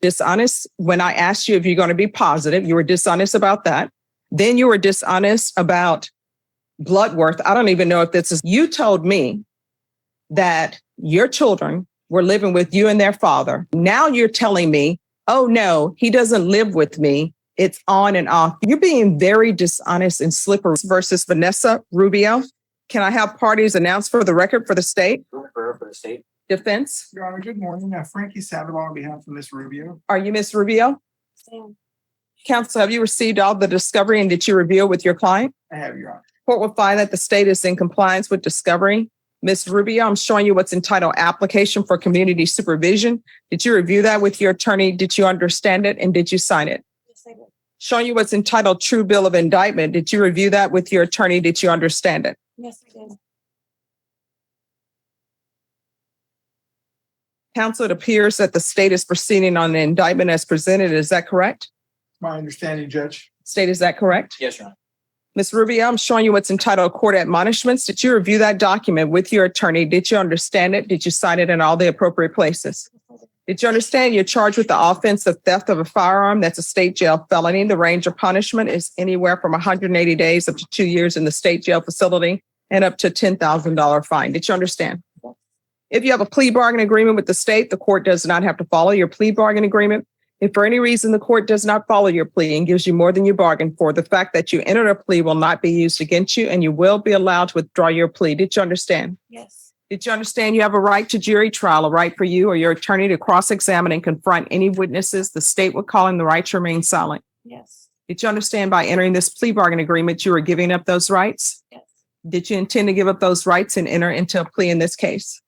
dishonest when I asked you if you're going to be positive. You were dishonest about that. Then you were dishonest about Bloodworth. I don't even know if this is, you told me that your children were living with you and their father. Now you're telling me, oh no, he doesn't live with me. It's on and off. You're being very dishonest and slippery. Versus Vanessa Rubio. Can I have parties announced for the record for the state? For the state. Defense. Your Honor, good morning. Frankie Sandoval on behalf of Ms. Rubio. Are you Ms. Rubio? Same. Counsel, have you received all the discovery and did you review with your client? I have, Your Honor. Court will find that the state is in compliance with discovery. Ms. Rubio, I'm showing you what's entitled application for community supervision. Did you review that with your attorney? Did you understand it? And did you sign it? Yes, I did. Showing you what's entitled true bill of indictment. Did you review that with your attorney? Did you understand it? Yes, I did. Counsel, it appears that the state is proceeding on the indictment as presented. Is that correct? My understanding, Judge. State, is that correct? Yes, Your Honor. Ms. Rubio, I'm showing you what's entitled court admonishments. Did you review that document with your attorney? Did you understand it? Did you sign it in all the appropriate places? Did you understand you're charged with the offense of theft of a firearm? That's a state jail felony. The range of punishment is anywhere from 180 days up to 2 years in the state jail facility and up to a $10,000 fine. Did you understand? If you have a plea bargain agreement with the state, the court does not have to follow your plea bargain agreement. If for any reason the court does not follow your plea and gives you more than you bargained for, the fact that you entered a plea will not be used against you and you will be allowed to withdraw your plea. Did you understand? Yes. Did you understand you have a right to jury trial, a right for you or your attorney to cross-examine and confront any witnesses the state would call in the right to remain silent? Yes. Did you understand by entering this plea bargain agreement, you were giving up those rights? Yes. Did you intend to give up those rights and enter into a plea in this case?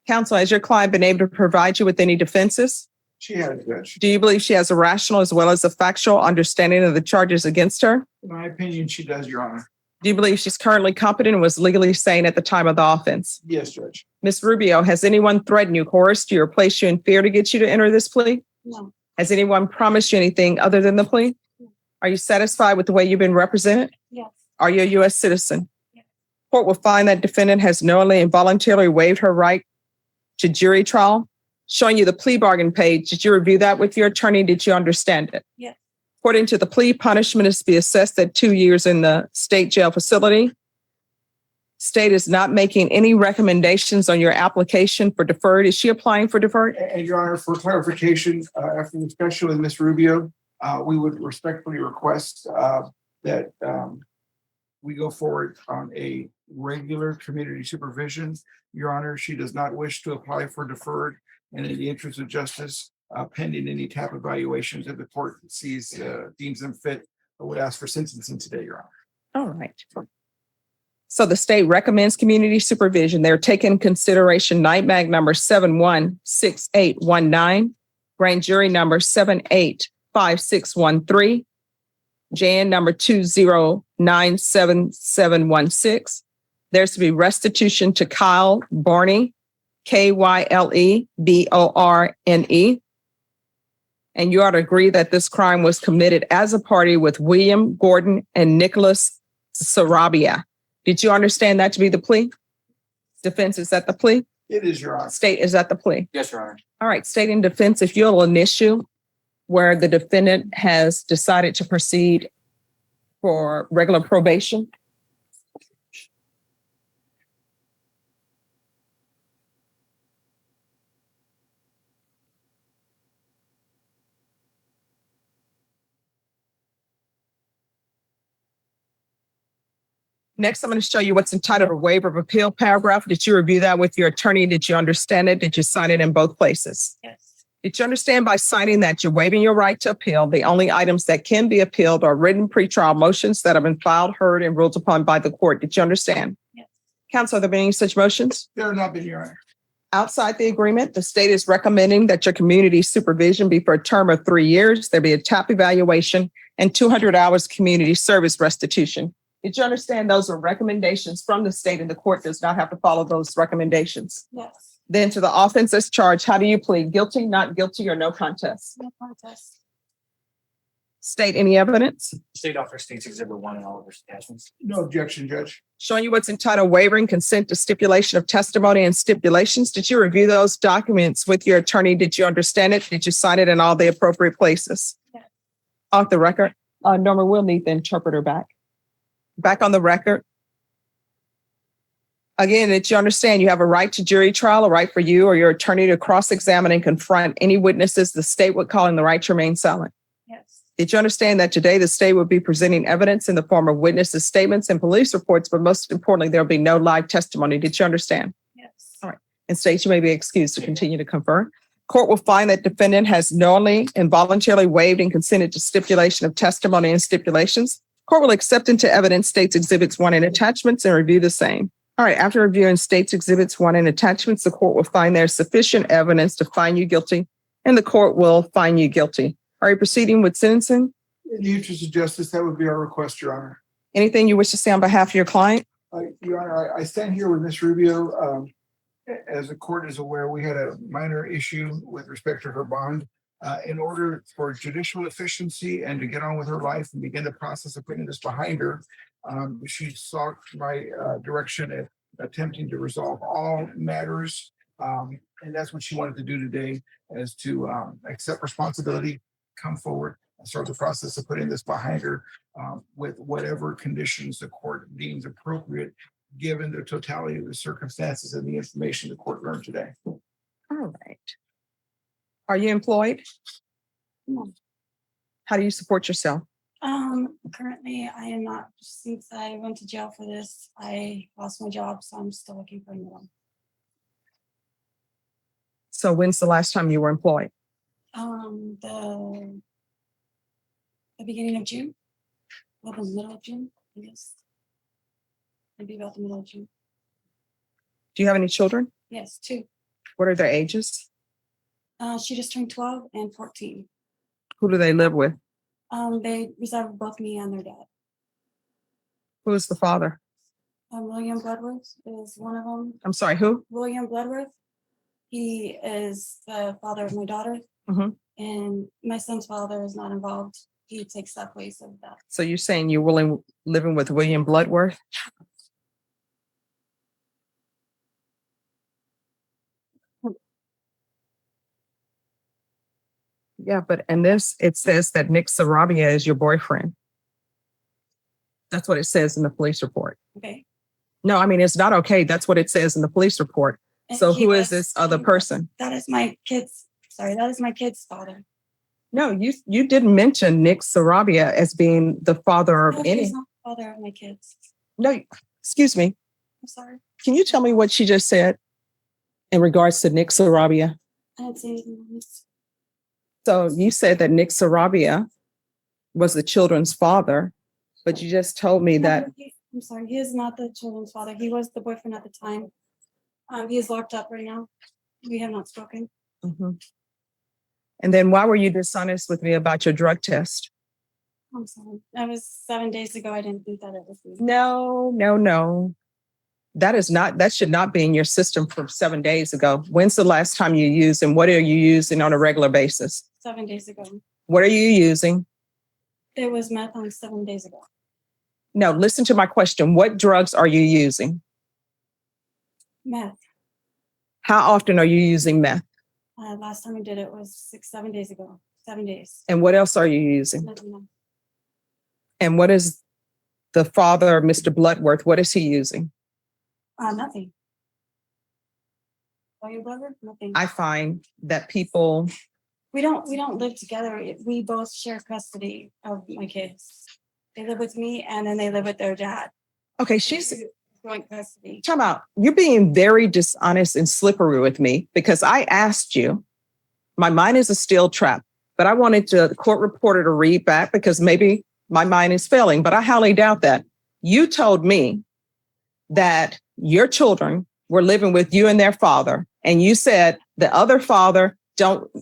Counsel, has your client been able to provide you with any defenses? She has, Judge. Do you believe she has a rational as well as a factual understanding of the charges against her? In my opinion, she does, Your Honor. Do you believe she's currently competent and was legally sane at the time of the offense? Yes, Judge. Ms. Rubio, has anyone threatened you, coerced you, or placed you in fear to get you to enter this plea? No. Has anyone promised you anything other than the plea? No. Are you satisfied with the way you've been represented? Yes. Are you a U.S. citizen? Yes. Court will find that defendant has knowingly and voluntarily waived her right to jury trial. Showing you the plea bargain page. Did you review that with your attorney? Did you understand it? Yes. According to the plea, punishment is to be assessed at 2 years in the state jail facility. State is not making any recommendations on your application for deferred. Is she applying for deferred? And Your Honor, for clarification, after the discussion with Ms. Rubio, we would respectfully request that we go forward on a regular community supervision. Your Honor, she does not wish to apply for deferred, and in the interest of justice, pending any type of evaluations that the court sees, deems them fit, I would ask for sentencing today, Your Honor. All right. So the state recommends community supervision. They're taking consideration NIMAG number 716819, grand jury number 785613, JN number 2097716. There's to be restitution to Kyle Barney, KYLEBORNE. And you ought to agree that this crime was committed as a party with William Gordon and Nicholas Sarabia. Did you understand that to be the plea? Defense, is that the plea? It is, Your Honor. State, is that the plea? Yes, Your Honor. All right, state and defense, if you'll an issue where the defendant has decided to proceed for regular probation. Next, I'm going to show you what's entitled a waiver of appeal paragraph. Did you review that with your attorney? Did you understand it? Did you sign it in both places? Yes. Did you understand by signing that you're waiving your right to appeal? The only items that can be appealed are written pretrial motions that have been filed, heard, and ruled upon by the court. Did you understand? Yes. Counsel, have there been any such motions? There have not been, Your Honor. Outside the agreement, the state is recommending that your community supervision be for a term of 3 years. There be a TAP evaluation and 200 hours community service restitution. Did you understand those are recommendations from the state and the court does not have to follow those recommendations? Yes. Then to the offense as charged, how do you plead? Guilty, not guilty, or no contest? No contest. State any evidence. State offer states exhibit 1 and all of its attachments. No objection, Judge. Showing you what's entitled waiving consent to stipulation of testimony and stipulations. Did you review those documents with your attorney? Did you understand it? Did you sign it in all the appropriate places? Yes. Off the record. Norma, we'll need the interpreter back. Back on the record. Again, did you understand you have a right to jury trial, a right for you or your attorney to cross-examine and confront any witnesses the state would call in the right to remain silent? Yes. Did you understand that today the state would be presenting evidence in the form of witnesses' statements and police reports, but most importantly, there'll be no live testimony? Did you understand? Yes. All right. And states you may be excused to continue to confer. Court will find that defendant has knowingly and voluntarily waived and consented to stipulation of testimony and stipulations. Court will accept into evidence states exhibits 1 and attachments and review the same. All right. After reviewing states exhibits 1 and attachments, the court will find there's sufficient evidence to find you guilty, and the court will find you guilty. Are you proceeding with sentencing? In the interest of justice, that would be our request, Your Honor. Anything you wish to say on behalf of your client? Your Honor, I stand here with Ms. Rubio. As the court is aware, we had a minor issue with respect to her bond. In order for judicial efficiency and to get on with her life and begin the process of putting this behind her, she sought my direction at attempting to resolve all matters. And that's what she wanted to do today, is to accept responsibility, come forward, and start the process of putting this behind her with whatever conditions the court deems appropriate, given the totality of the circumstances and the information the court learned today. All right. Are you employed? No. How do you support yourself? Currently I am not. Since I went to jail for this, I lost my job, so I'm still looking for a new one. So when's the last time you were employed? The beginning of June, well, the middle of June, I guess. Maybe about the middle of June. Do you have any children? Yes, 2. What are their ages? She just turned 12 and 14. Who do they live with? They reside with both me and their dad. Who is the father? William Bloodworth is one of them. I'm sorry, who? William Bloodworth. He is the father of my daughter. Mhm. And my son's father is not involved. He takes that place of that. So you're saying you're living with William Bloodworth? Yeah, but in this, it says that Nick Sarabia is your boyfriend. That's what it says in the police report. Okay. No, I mean, it's not okay. That's what it says in the police report. And So he who is was- this other person? That is my kid's, sorry, that is my kid's father. No, you didn't mention Nick Sarabia as being the father of No, any. he's not the father of my kids. No, excuse me. I'm sorry. Can you tell me what she just said in regards to Nick Sarabia? I didn't say anything on this. So you said that Nick Sarabia was the children's father, but you just told me that. I'm sorry, he is not the children's father. He was the boyfriend at the time. He is locked up right now. We have not spoken. Mhm. And then why were you dishonest with me about your drug test? I'm sorry. That was 7 days ago. I didn't think that it was me. No. That should not be in your system from 7 days ago. When's the last time you used and what are you using on a regular basis? 7 days ago. What are you using? It was meth on 7 days ago. No, listen to my question. What drugs are you using? Meth. How often are you using meth? Last time I did it was 7 days ago. 7 days. And what else are you using? Nothing else. And what is the father, Mr. Bloodworth, what is he using? Nothing. Oh, your brother? Nothing. I find that people, We don't live together. We both share custody of my kids. They live with me and then they live with their dad. okay, she's, Joint custody. time out. You're being very dishonest and slippery with me because I asked you, my mind is a steel trap, but I wanted the court reporter to read back because maybe my mind is failing, but I highly doubt that. You told me that your children were living with you and their father, and you said the other father,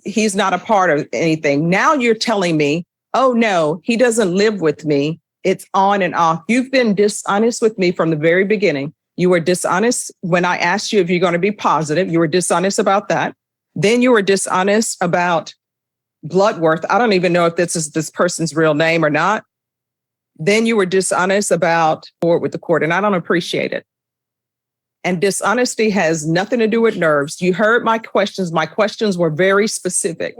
he's not a part of anything. Now you're telling me, oh no, he doesn't live with me. It's on and off. You've been dishonest with me from the very beginning. You were dishonest when I asked you if you're going to be positive. You were dishonest about that. Then you were dishonest about Bloodworth, I don't even know if this is this person's real name or not. Then you were dishonest about forward with the court, and I don't appreciate it. And dishonesty has nothing to do with nerves. You heard my questions. My questions were very specific.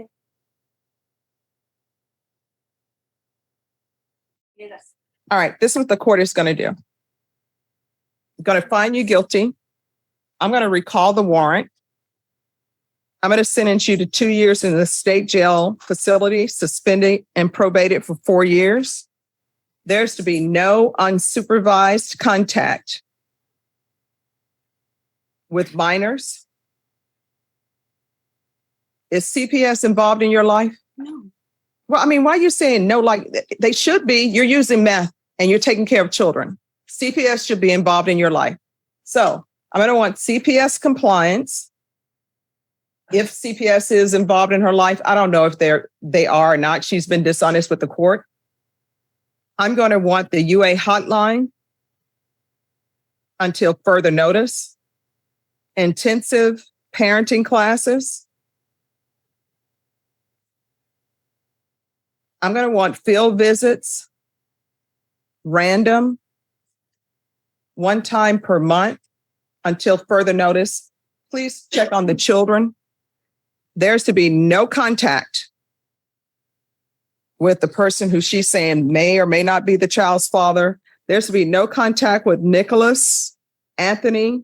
Yes. All right, this is what the court is going to do. I'm going to find you guilty. I'm going to recall the warrant. I'm going to sentence you to 2 years in the state jail facility, suspended and probated for 4 years. There's to be no unsupervised contact with minors. Is CPS involved in your life? No. Well, I mean, why are you saying no? Like they should be. You're using meth and you're taking care of children. CPS should be involved in your life. So I'm going to want CPS compliance. If CPS is involved in her life, I don't know if they are or not. She's been dishonest with the court. I'm going to want the UA hotline until further notice. Intensive parenting classes. I'm going to want field visits, random, 1 time per month until further notice. Please check on the children. There's to be no contact with the person who she's saying may or may not be the child's father. There's to be no contact with Nicholas, Anthony,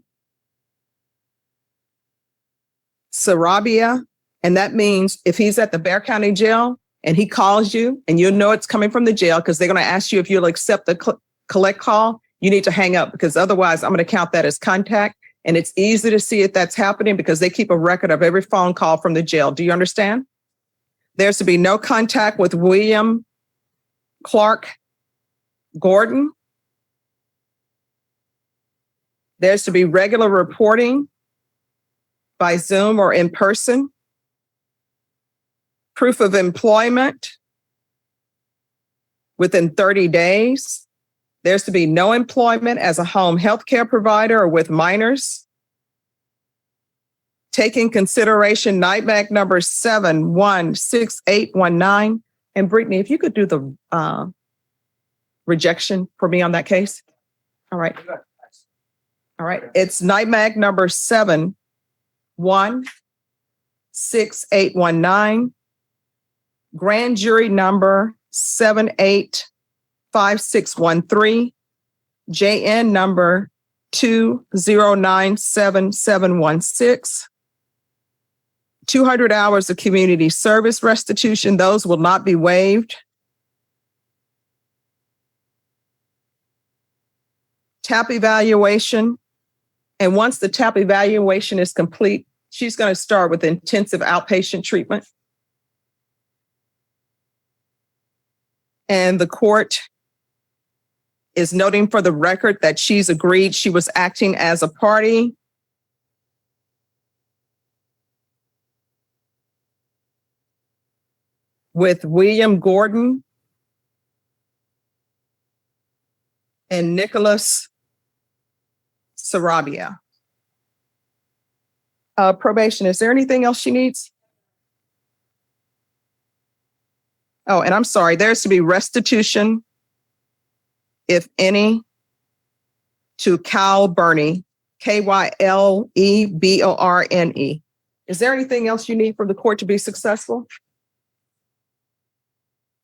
Sarabia. And that means if he's at the Bexar County Jail and he calls you and you know it's coming from the jail because they're going to ask you if you'll accept the collect call, you need to hang up because otherwise I'm going to count that as contact. And it's easy to see if that's happening because they keep a record of every phone call from the jail. Do you understand? There's to be no contact with William Clark Gordon. There's to be regular reporting by Zoom or in person. Proof of employment within 30 days. There's to be no employment as a home health care provider or with minors. Taking consideration NIMAC number 716819. And Brittany, if you could do the rejection for me on that case. All right. All right. It's NIMAC number 716819. Grand jury number 785613, JN number 2097716. 200 hours of community service restitution. Those will not be waived. TAP evaluation. And once the TAP evaluation is complete, she's going to start with intensive outpatient treatment. And the court is noting for the record that she's agreed she was acting as a party. With William Gordon and Nicholas Sarabia. Probation, is there anything else she needs? Oh, and I'm sorry, there's to be restitution, if any, to Kyle Burney, Kylleborne. Is there anything else you need from the court to be successful?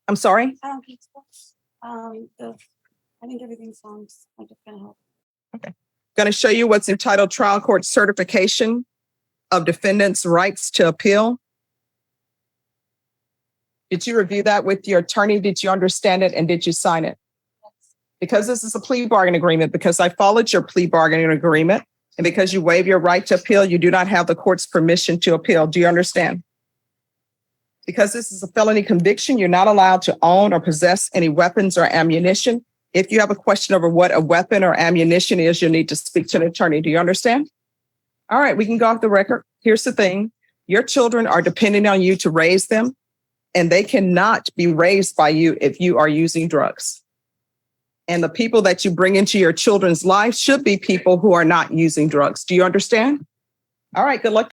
I'm sorry? I don't think so. I think everything's fine. I'm just gonna help. Okay. Going to show you what's entitled Trial Court Certification of Defendant's Rights to Appeal. Did you review that with your attorney? Did you understand it? And did you sign it? Because this is a plea bargain agreement, because I followed your plea bargaining agreement, and because you waive your right to appeal, you do not have the court's permission to appeal. Do you understand? Because this is a felony conviction, you're not allowed to own or possess any weapons or ammunition. If you have a question over what a weapon or ammunition is, you'll need to speak to an attorney. Do you understand? All right, we can go off the record. Here's the thing. Your children are depending on you to raise them, and they cannot be raised by you if you are using drugs. And the people that you bring into your children's life should be people who are not using drugs. Do you understand? All right, good luck.